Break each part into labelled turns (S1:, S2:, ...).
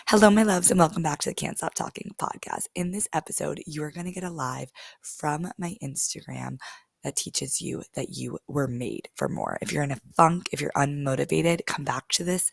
S1: Hello, my loves, and welcome back to the Can't Stop Talking podcast. In this episode, you are going to get a live from my Instagram that teaches you that you were made for more. If you're in a funk, if you're unmotivated, come back to this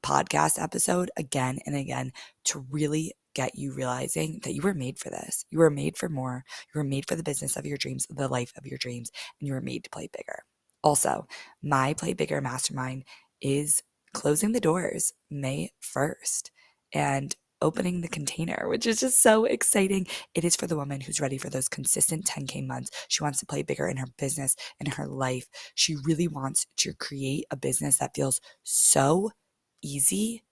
S1: podcast episode again and again to really get you realizing that you were made for this. You were made for more. You were made for the business of your dreams, the life of your dreams, and you were made to play bigger. Also, my Play Bigger Mastermind is closing the doors May 1st and opening the container, which is just so exciting. It is for the woman who's ready for those consistent 10K months. She wants to play bigger in her business, in her life. She really wants to create a business that feels so easy,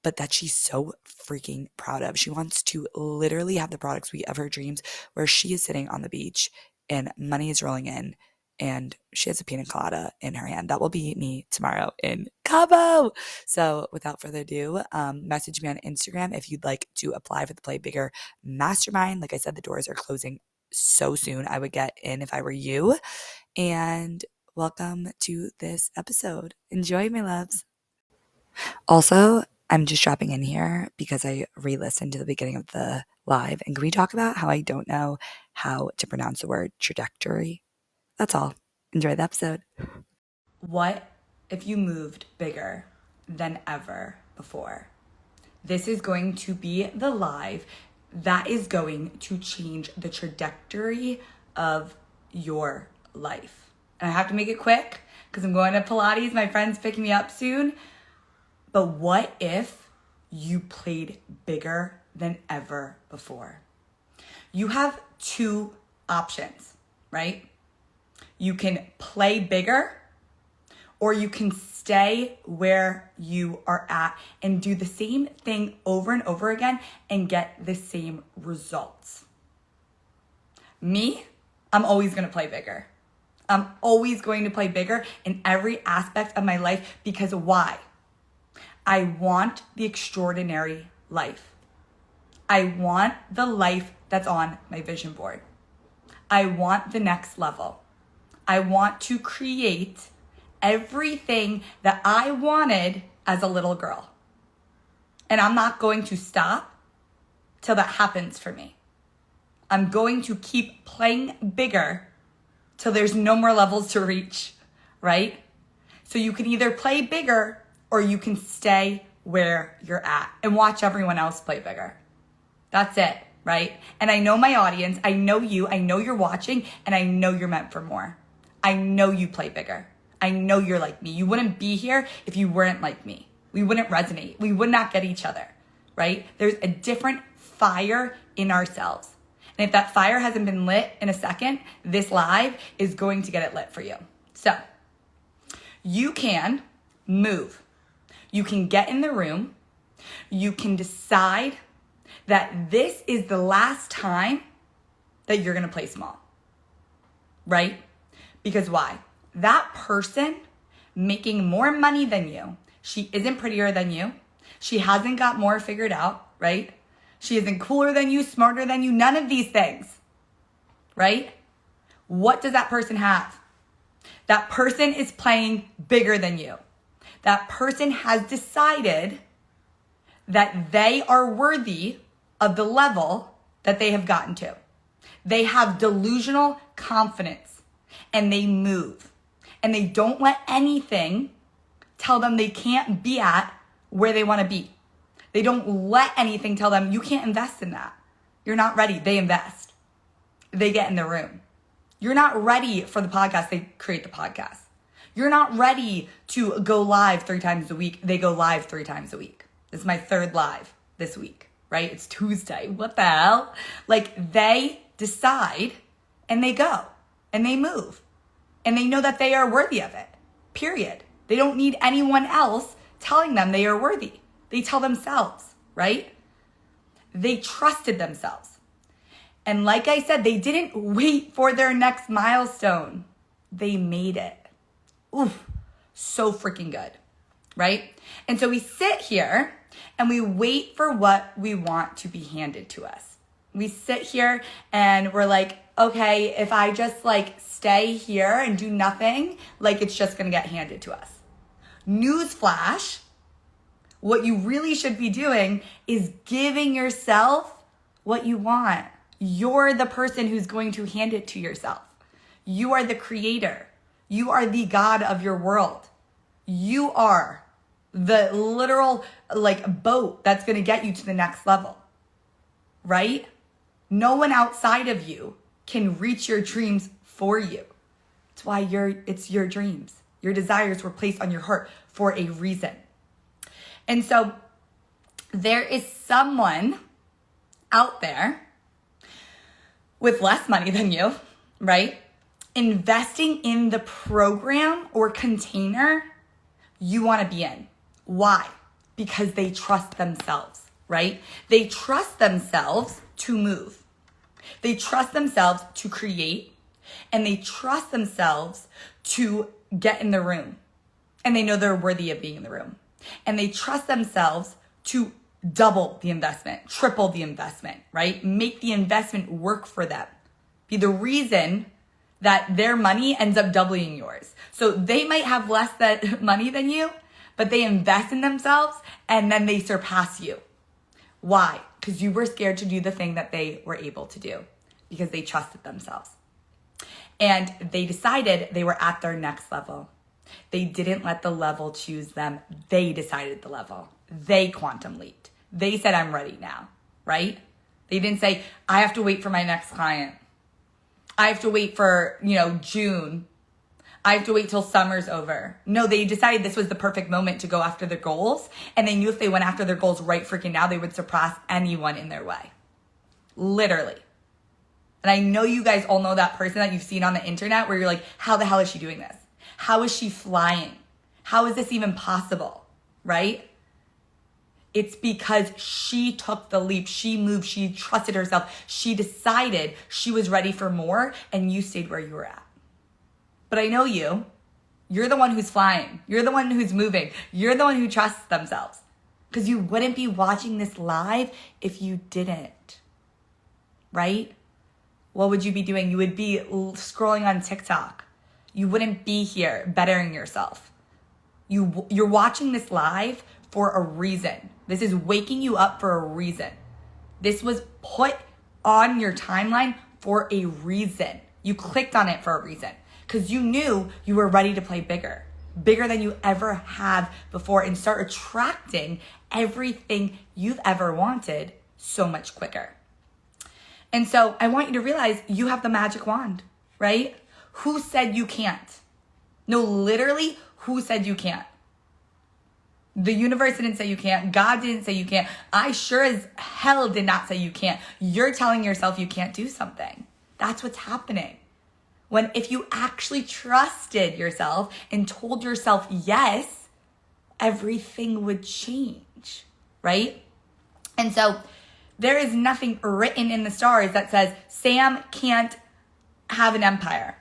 S1: but that she's so freaking proud of. She wants to literally have the product suite of her dreams where she is sitting on the beach and money is rolling in and she has a pina colada in her hand. That will be me tomorrow in Cabo. So without further ado, message me on Instagram if you'd like to apply for the Play Bigger Mastermind. Like I said, the doors are closing so soon. I would get in if I were you. And welcome to this episode. Enjoy, my loves. Also, I'm just dropping in here because I re-listened to the beginning of the live. And can we talk about how I don't know how to pronounce the word trajectory? That's all. Enjoy the episode. What if you moved bigger than ever before? This is going to be the live that is going to change the trajectory of your life. And I have to make it quick because I'm going to Pilates. My friend's picking me up soon. But what if you played bigger than ever before? You have two options, right? You can play bigger or you can stay where you are at and do the same thing over and over again and get the same results. Me, I'm always going to play bigger. I'm always going to play bigger in every aspect of my life because why? I want the extraordinary life. I want the life that's on my vision board. I want the next level. I want to create everything that I wanted as a little girl. And I'm not going to stop till that happens for me. I'm going to keep playing bigger till there's no more levels to reach, right? So you can either play bigger or you can stay where you're at and watch everyone else play bigger. That's it, right? And I know my audience, I know you, I know you're watching, and I know you're meant for more. I know you play bigger. I know you're like me. You wouldn't be here if you weren't like me. We wouldn't resonate. We would not get each other, right? There's a different fire in ourselves. And if that fire hasn't been lit in a second, this live is going to get it lit for you. So you can move. You can get in the room. You can decide that this is the last time that you're going to play small, right? Because why? That person making more money than you, she isn't prettier than you. She hasn't got more figured out, right? She isn't cooler than you, smarter than you, none of these things, right? What does that person have? That person is playing bigger than you. That person has decided that they are worthy of the level that they have gotten to. They have delusional confidence and they move and they don't let anything tell them they can't be at where they want to be. They don't let anything tell them you can't invest in that. You're not ready. They invest. They get in the room. You're not ready for the podcast. They create the podcast. You're not ready to go live 3 times a week. They go live 3 times a week. This is my 3rd live this week, right? It's Tuesday. What the hell? Like they decide and they go and they move and they know that they are worthy of it, period. They don't need anyone else telling them they are worthy. They tell themselves, right? They trusted themselves. And like I said, they didn't wait for their next milestone. They made it. Oof, so freaking good, right? And so we sit here and we wait for what we want to be handed to us. We sit here and we're like, okay, if I just like stay here and do nothing, like it's just gonna get handed to us. Newsflash, What you really should be doing is giving yourself what you want. You're the person who's going to hand it to yourself. You are the creator. You are the God of your world. You are the literal boat that's going to get you to the next level, right? No one outside of you can reach your dreams for you. That's why it's your dreams. Your desires were placed on your heart for a reason. And so there is someone out there with less money than you, right? Investing in the program or container you want to be in. Why? Because they trust themselves, right? They trust themselves to move. They trust themselves to create, and they trust themselves to get in the room. And they know they're worthy of being in the room. And they trust themselves to double the investment, triple the investment, right? Make the investment work for them. Be the reason that their money ends up doubling yours. So they might have less money than you, but they invest in themselves and then they surpass you. Why? Because you were scared to do the thing that they were able to do because they trusted themselves. And they decided they were at their next level. They didn't let the level choose them. They decided the level. They quantum leaped. They said, I'm ready now, right? They didn't say, I have to wait for my next client. I have to wait for, June. I have to wait till summer's over. No, they decided this was the perfect moment to go after their goals. And they knew if they went after their goals right freaking now, they would surpass anyone in their way. Literally. And I know you guys all know that person that you've seen on the internet where you're like, how the hell is she doing this? How is she flying? How is this even possible? Right? It's because she took the leap. She moved. She trusted herself. She decided she was ready for more, and you stayed where you were at. But I know you. You're the one who's flying. You're the one who's moving. You're the one who trusts themselves. Because you wouldn't be watching this live if you didn't. Right? What would you be doing? You would be scrolling on TikTok. You wouldn't be here bettering yourself. You're watching this live for a reason. This is waking you up for a reason. This was put on your timeline for a reason. You clicked on it for a reason because you knew you were ready to play bigger than you ever have before and start attracting everything you've ever wanted so much quicker. And so I want you to realize you have the magic wand, right? Who said you can't? No, literally, who said you can't? The universe didn't say you can't. God didn't say you can't. I sure as hell did not say you can't. You're telling yourself you can't do something. That's what's happening. If you actually trusted yourself and told yourself yes, everything would change, right? And so there is nothing written in the stars that says Sam can't have an empire.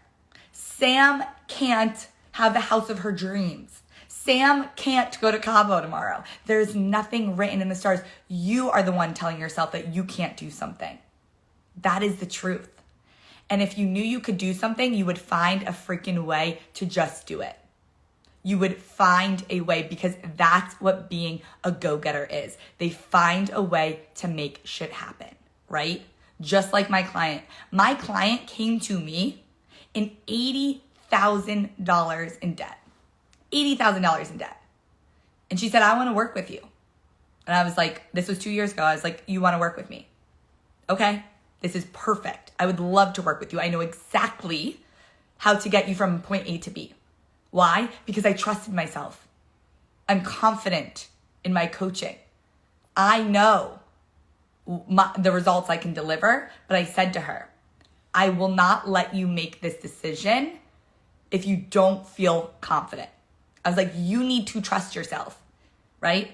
S1: Sam can't have the house of her dreams. Sam can't go to Cabo tomorrow. There's nothing written in the stars. You are the one telling yourself that you can't do something. That is the truth. And if you knew you could do something, you would find a freaking way to just do it. You would find a way because that's what being a go-getter is. They find a way to make shit happen, right? Just like my client. My client came to me in $80,000 in debt. $80,000 in debt. And she said, I want to work with you. And I was like, this was 2 years ago. I was like, you want to work with me? Okay, this is perfect. I would love to work with you. I know exactly how to get you from point A to B. Why? Because I trusted myself. I'm confident in my coaching. I know the results I can deliver, but I said to her, I will not let you make this decision if you don't feel confident. I was like, you need to trust yourself, right?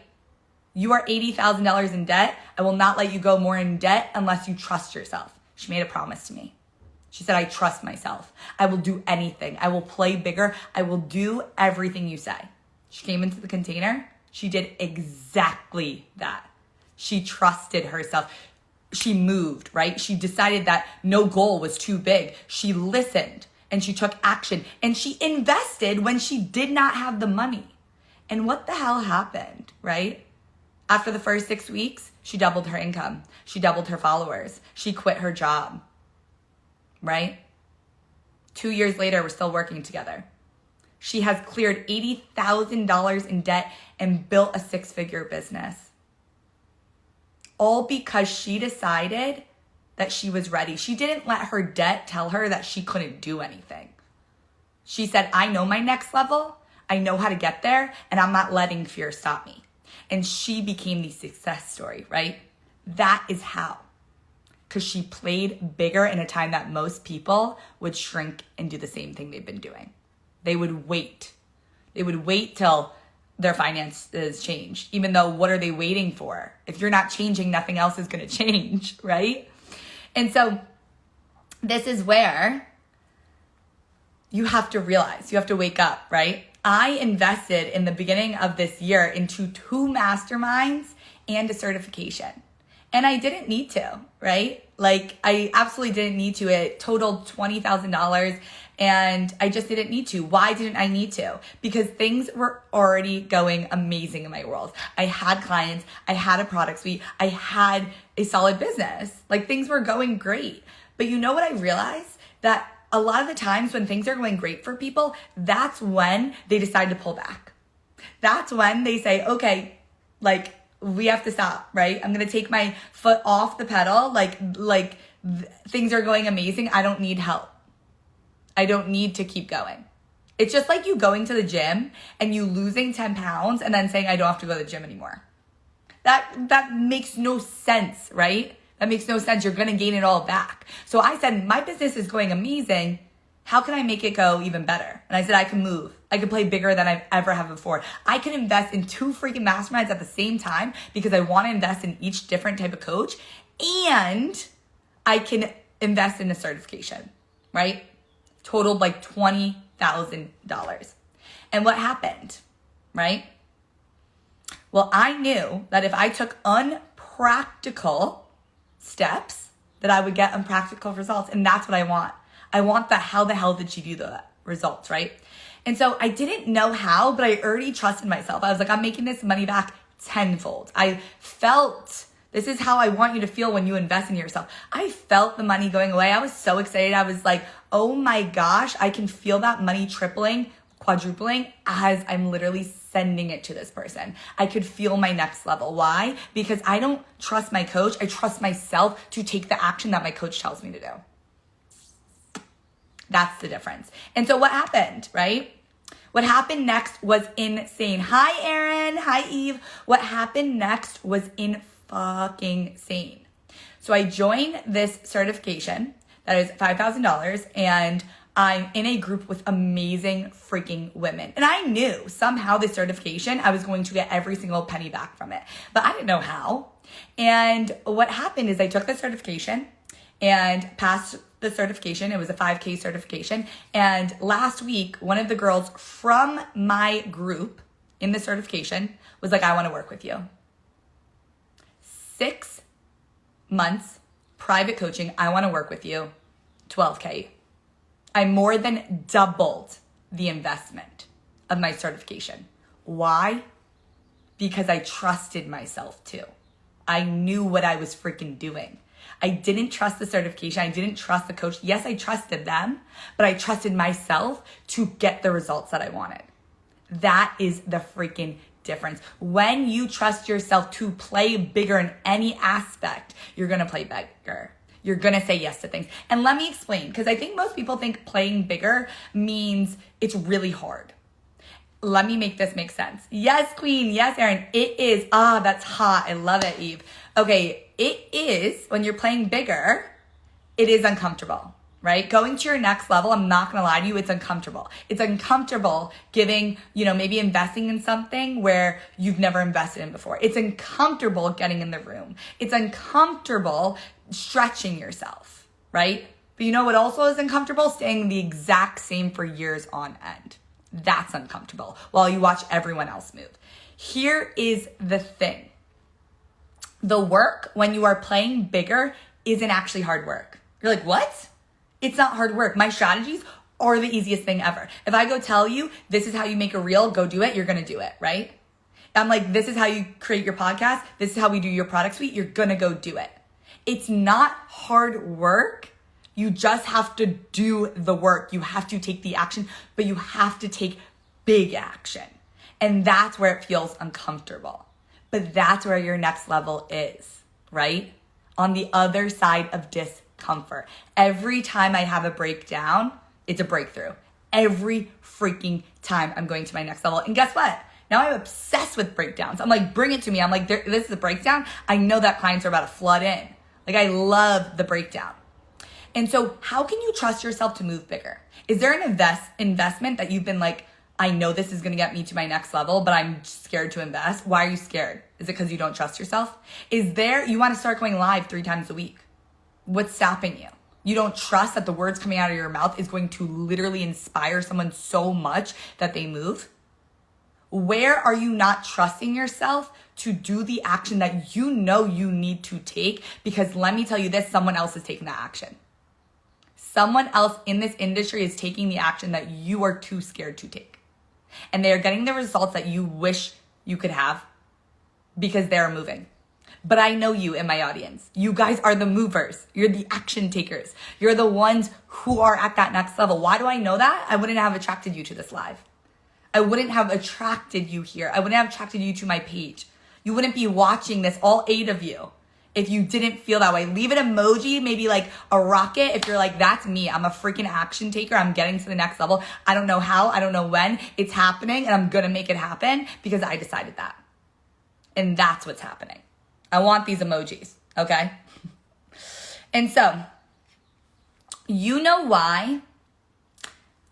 S1: You are $80,000 in debt. I will not let you go more in debt unless you trust yourself. She made a promise to me. She said, I trust myself. I will do anything. I will play bigger. I will do everything you say. She came into the container. She did exactly that. She trusted herself. She moved, right? She decided that no goal was too big. She listened and she took action and she invested when she did not have the money. And what the hell happened, right? After the first 6 weeks, she doubled her income. She doubled her followers. She quit her job, right? 2 years later, we're still working together. She has cleared $80,000 in debt and built a 6-figure business. All because she decided that she was ready. She didn't let her debt tell her that she couldn't do anything. She said, I know my next level. I know how to get there, and I'm not letting fear stop me. And she became the success story, right? That is how. Because she played bigger in a time that most people would shrink and do the same thing they've been doing. They would wait. They would wait till their finances change. Even though, what are they waiting for? If you're not changing, nothing else is going to change, right? And so this is where you have to realize, you have to wake up, right? I invested in the beginning of this year into 2 masterminds and a certification. And I didn't need to, right? Like, I absolutely didn't need to. It totaled $20,000 and I just didn't need to. Why didn't I need to? Because things were already going amazing in my world. I had clients, I had a product suite, I had a solid business. Like, things were going great. But you know what I realized? That a lot of the times when things are going great for people, that's when they decide to pull back. That's when they say, okay, like, we have to stop, right? I'm going to take my foot off the pedal. Things are going amazing. I don't need help. I don't need to keep going. It's just like you going to the gym and you losing 10 pounds and then saying, I don't have to go to the gym anymore. That makes no sense, right? That makes no sense. You're going to gain it all back. So I said, my business is going amazing. How can I make it go even better? And I said, I can move. I can play bigger than I've ever have before. I can invest in 2 freaking masterminds at the same time because I want to invest in each different type of coach. And I can invest in a certification, right? Totaled like $20,000. And what happened, right? Well, I knew that if I took unpractical steps, that I would get unpractical results. And that's what I want. I want the how the hell did she do the results, right? And so I didn't know how, but I already trusted myself. I was like, I'm making this money back tenfold. I felt, this is how I want you to feel when you invest in yourself. I felt the money going away. I was so excited. I was like, oh my gosh, I can feel that money tripling, quadrupling as I'm literally sending it to this person. I could feel my next level. Why? Because I don't trust my coach. I trust myself to take the action that my coach tells me to do. That's the difference. And so what happened, right? What happened next was insane. Hi, Erin. Hi, Eve. What happened next was insane. So I joined this certification that is $5,000 and I'm in a group with amazing freaking women. And I knew somehow this certification, I was going to get every single penny back from it, but I didn't know how. And what happened is I took the certification and passed the certification. It was a 5K certification. And last week, one of the girls from my group in the certification was like, I want to work with you. 6 months, private coaching. I want to work with you. 12K. I more than doubled the investment of my certification. Why? Because I trusted myself too. I knew what I was freaking doing. I didn't trust the certification. I didn't trust the coach. Yes, I trusted them, but I trusted myself to get the results that I wanted. That is the freaking difference. When you trust yourself to play bigger in any aspect, you're going to play bigger. You're going to say yes to things. And let me explain, because I think most people think playing bigger means it's really hard. Let me make this make sense. Yes, Queen. Yes, Erin. It is. Ah, that's hot. I love it, Eve. Okay, it is, when you're playing bigger, it is uncomfortable, right? Going to your next level, I'm not going to lie to you, it's uncomfortable. It's uncomfortable giving, maybe investing in something where you've never invested in before. It's uncomfortable getting in the room. It's uncomfortable stretching yourself, right? But you know what also is uncomfortable? Staying the exact same for years on end. That's uncomfortable while you watch everyone else move. Here is the thing. The work when you are playing bigger isn't actually hard work. You're like, what? It's not hard work. My strategies are the easiest thing ever. If I go tell you, this is how you make a reel, go do it, you're going to do it, right? I'm like, this is how you create your podcast. This is how we do your product suite. You're going to go do it. It's not hard work. You just have to do the work. You have to take the action, but you have to take big action. And that's where it feels uncomfortable. But that's where your next level is, right? On the other side of discomfort. Every time I have a breakdown, it's a breakthrough. Every freaking time I'm going to my next level. And guess what? Now I'm obsessed with breakdowns. I'm like, bring it to me. I'm like, this is a breakdown. I know that clients are about to flood in. Like, I love the breakdown. And so how can you trust yourself to move bigger? Is there an investment that you've been like, I know this is going to get me to my next level, but I'm scared to invest? Why are you scared? Is it because you don't trust yourself? You want to start going live 3 times a week? What's stopping you? You don't trust that the words coming out of your mouth is going to literally inspire someone so much that they move? Where are you not trusting yourself to do the action that you know you need to take? Because let me tell you this, someone else is taking that action. Someone else in this industry is taking the action that you are too scared to take. And they are getting the results that you wish you could have because they're moving. But I know you in my audience. You guys are the movers. You're the action takers. You're the ones who are at that next level. Why do I know that? I wouldn't have attracted you to this live. I wouldn't have attracted you here. I wouldn't have attracted you to my page. You wouldn't be watching this, all 8 of you, if you didn't feel that way. Leave an emoji, maybe like a rocket. If you're like, that's me. I'm a freaking action taker. I'm getting to the next level. I don't know how. I don't know when. It's happening and I'm going to make it happen because I decided that. And that's what's happening. I want these emojis, okay? And so, you know why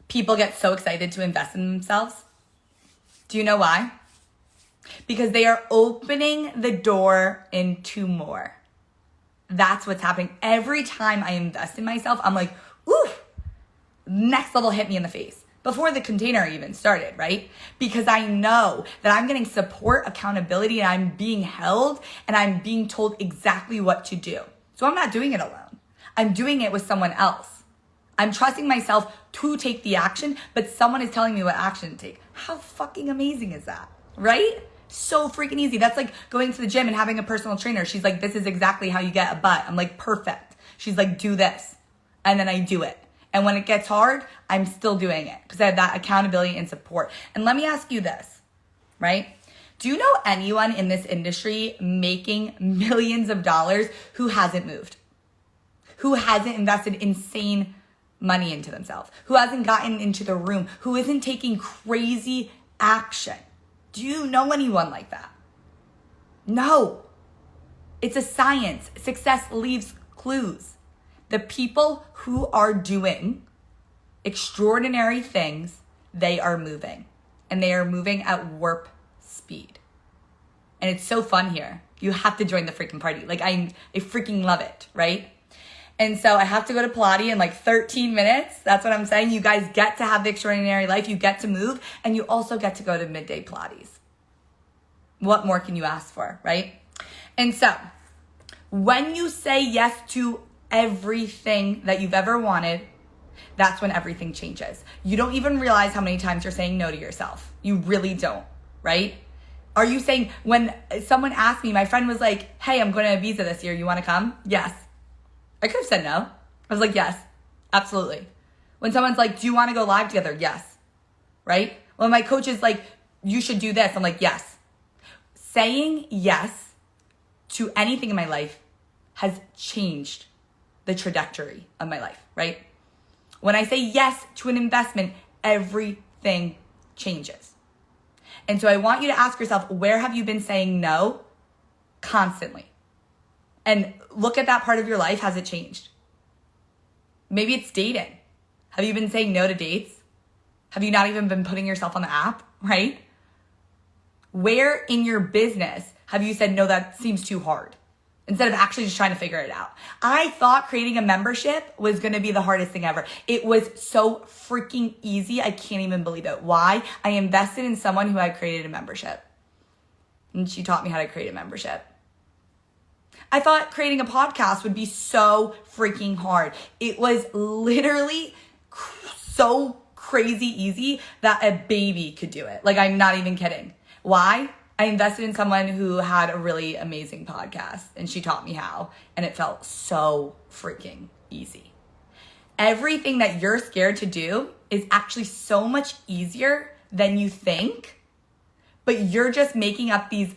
S1: people get so excited to invest in themselves? Do you know why? Because they are opening the door into more. That's what's happening. Every time I invest in myself, I'm like, ooh, next level hit me in the face. Before the container even started, right? Because I know that I'm getting support, accountability, and I'm being held, and I'm being told exactly what to do. So I'm not doing it alone. I'm doing it with someone else. I'm trusting myself to take the action, but someone is telling me what action to take. How fucking amazing is that, right? So freaking easy. That's like going to the gym and having a personal trainer. She's like, this is exactly how you get a butt. I'm like, perfect. She's like, do this. And then I do it. And when it gets hard, I'm still doing it because I have that accountability and support. And let me ask you this, right? Do you know anyone in this industry making millions of dollars who hasn't moved? Who hasn't invested insane money into themselves? Who hasn't gotten into the room? Who isn't taking crazy action? Do you know anyone like that? No. It's a science. Success leaves clues. The people who are doing extraordinary things, they are moving. And they are moving at warp speed. And it's so fun here. You have to join the freaking party. Like, I freaking love it, right? And so I have to go to Pilates in like 13 minutes. That's what I'm saying. You guys get to have the extraordinary life. You get to move. And you also get to go to midday Pilates. What more can you ask for, right? And so when you say yes to everything that you've ever wanted, that's when everything changes. You don't even realize how many times you're saying no to yourself. You really don't, right? Are you saying, when someone asked me, my friend was like, hey, I'm going to Ibiza this year. You want to come? Yes. I could have said no. I was like, yes, absolutely. When someone's like, do you want to go live together? Yes. Right? When my coach is like, you should do this, I'm like, yes. Saying yes to anything in my life has changed the trajectory of my life, right? When I say yes to an investment, everything changes. And so I want you to ask yourself, where have you been saying no constantly? And look at that part of your life. Has it changed? Maybe it's dating. Have you been saying no to dates? Have you not even been putting yourself on the app, right? Where in your business have you said, no, that seems too hard? Instead of actually just trying to figure it out. I thought creating a membership was going to be the hardest thing ever. It was so freaking easy. I can't even believe it. Why? I invested in someone who had created a membership. And she taught me how to create a membership. I thought creating a podcast would be so freaking hard. It was literally so crazy easy that a baby could do it. Like, I'm not even kidding. Why? I invested in someone who had a really amazing podcast, and she taught me how, and it felt so freaking easy. Everything that you're scared to do is actually so much easier than you think, but you're just making up these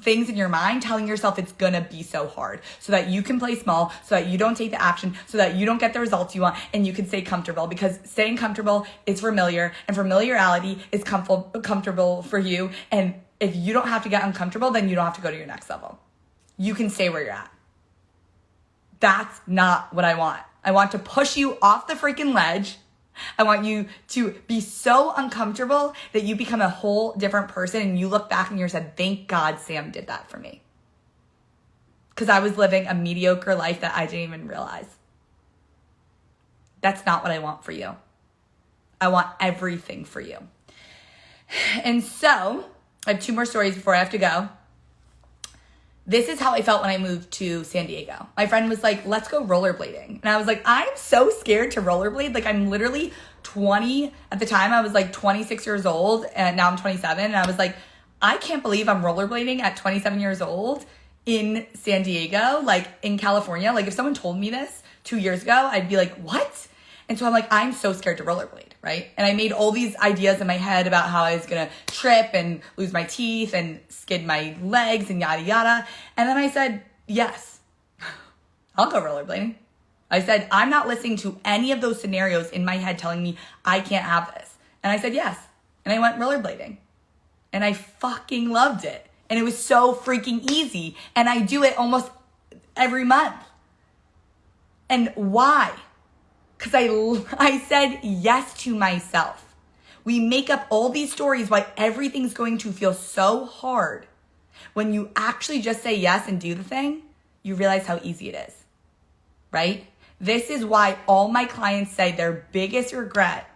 S1: things in your mind, telling yourself it's gonna be so hard so that you can play small, so that you don't take the action, so that you don't get the results you want, and you can stay comfortable, because staying comfortable is familiar, and familiarity is comfortable for you. And if you don't have to get uncomfortable, then you don't have to go to your next level. You can stay where you're at. That's not what I want. I want to push you off the freaking ledge. I want you to be so uncomfortable that you become a whole different person, and you look back and you said, thank God Sam did that for me. Because I was living a mediocre life that I didn't even realize. That's not what I want for you. I want everything for you. And so I have 2 more stories before I have to go. This is how I felt when I moved to San Diego. My friend was like, let's go rollerblading. And I was like, I'm so scared to rollerblade. Like, I'm literally 20. At the time, I was like 26 years old, and now I'm 27. And I was like, I can't believe I'm rollerblading at 27 years old in San Diego, like in California. Like, if someone told me this 2 years ago, I'd be like, what? And so I'm like, I'm so scared to rollerblade, right? And I made all these ideas in my head about how I was gonna trip and lose my teeth and skid my legs and yada yada. And then I said, yes, I'll go rollerblading. I said, I'm not listening to any of those scenarios in my head telling me I can't have this. And I said, yes. And I went rollerblading. And I fucking loved it. And it was so freaking easy. And I do it almost every month. And why? Because I said yes to myself. We make up all these stories why everything's going to feel so hard. When you actually just say yes and do the thing, you realize how easy it is, right? This is why all my clients say their biggest regret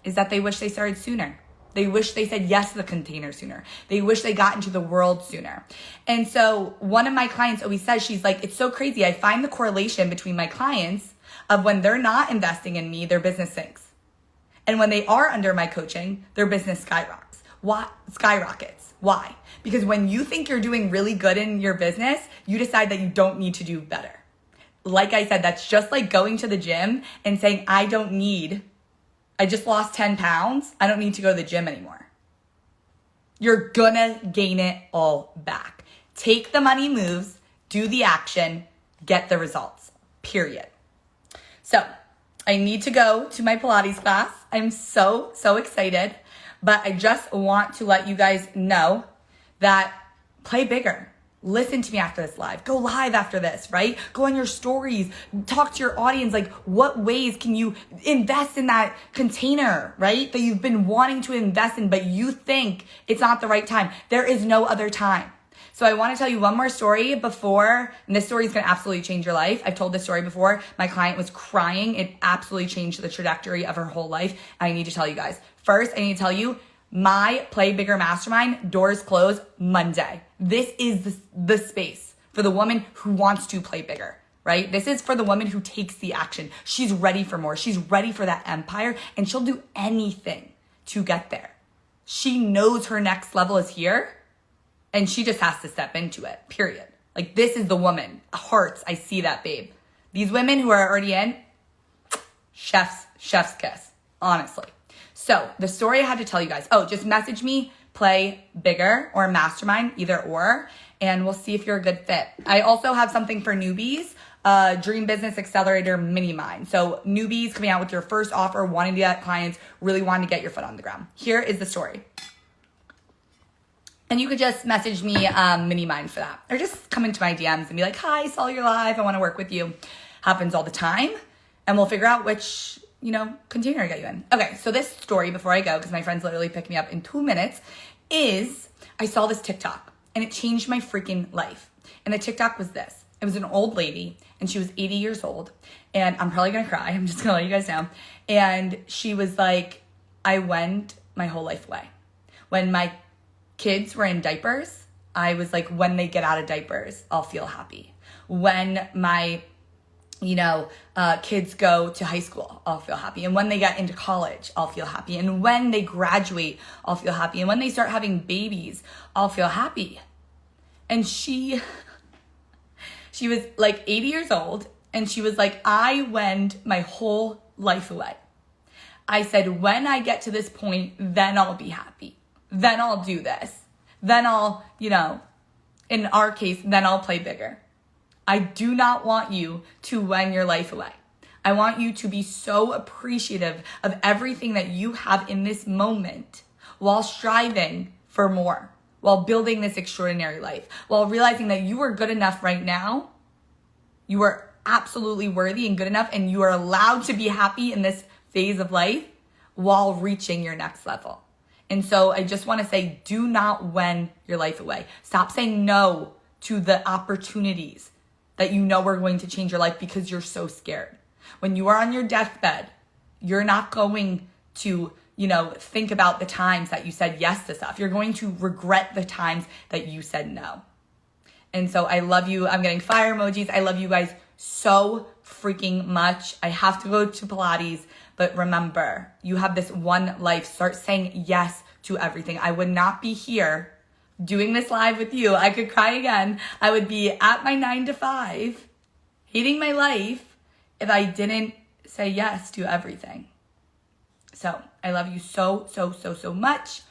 S1: is that they wish they started sooner. They wish they said yes to the container sooner. They wish they got into the world sooner. And so one of my clients always says, she's like, it's so crazy. I find the correlation between my clients of when they're not investing in me, their business sinks. And when they are under my coaching, their business skyrockets. Why? Because when you think you're doing really good in your business, you decide that you don't need to do better. Like I said, that's just like going to the gym and saying, I just lost 10 pounds. I don't need to go to the gym anymore. You're gonna gain it all back. Take the money moves, do the action, get the results, period. So I need to go to my Pilates class. I'm so excited, but I just want to let you guys know that play bigger. Listen to me after this live. Go live after this, right? Go on your stories. Talk to your audience. Like, what ways can you invest in that container, right? That you've been wanting to invest in, but you think it's not the right time. There is no other time. So I want to tell you one more story before, and this story is going to absolutely change your life. I've told this story before. My client was crying. It absolutely changed the trajectory of her whole life. And I need to tell you guys. First, I need to tell you, my Play Bigger Mastermind doors close Monday. This is the space for the woman who wants to play bigger, right? This is for the woman who takes the action. She's ready for more. She's ready for that empire, and she'll do anything to get there. She knows her next level is here, and she just has to step into it, period. Like, this is the woman. Hearts, I see that, babe. These women who are already in, chef's kiss, honestly. So the story I had to tell you guys, just message me, Play Bigger or Mastermind, either or, and we'll see if you're a good fit. I also have something for newbies, Dream Business Accelerator Mini Mind. So newbies coming out with your first offer, wanting to get clients, really wanting to get your foot on the ground. Here is the story. And you could just message me Mini Mind for that. Or just come into my DMs and be like, hi, saw your live, I want to work with you. Happens all the time. And we'll figure out which container I got you in. Okay, so this story before I go, because my friends literally picked me up in 2 minutes, is I saw this TikTok and it changed my freaking life. And the TikTok was this. It was an old lady and she was 80 years old. And I'm probably gonna cry. I'm just gonna let you guys know. And she was like, I went my whole life away. When my kids were in diapers, I was like, when they get out of diapers, I'll feel happy. When my kids go to high school, I'll feel happy. And when they get into college, I'll feel happy. And when they graduate, I'll feel happy. And when they start having babies, I'll feel happy. And she was like 80 years old, and she was like, I wend my whole life away. I said, when I get to this point, then I'll be happy. Then I'll do this. Then I'll, in our case, then I'll play bigger. I do not want you to wend your life away. I want you to be so appreciative of everything that you have in this moment while striving for more, while building this extraordinary life, while realizing that you are good enough right now. You are absolutely worthy and good enough, and you are allowed to be happy in this phase of life while reaching your next level. And so I just want to say, do not wend your life away. Stop saying no to the opportunities that you know are going to change your life because you're so scared. When you are on your deathbed, you're not going to, think about the times that you said yes to stuff. You're going to regret the times that you said no. And so I love you. I'm getting fire emojis. I love you guys so freaking much. I have to go to Pilates, but remember, you have this one life. Start saying yes to everything. I would not be here doing this live with you. I could cry again. I would be at my 9 to 5, hating my life if I didn't say yes to everything. So I love you so, so, so, so much.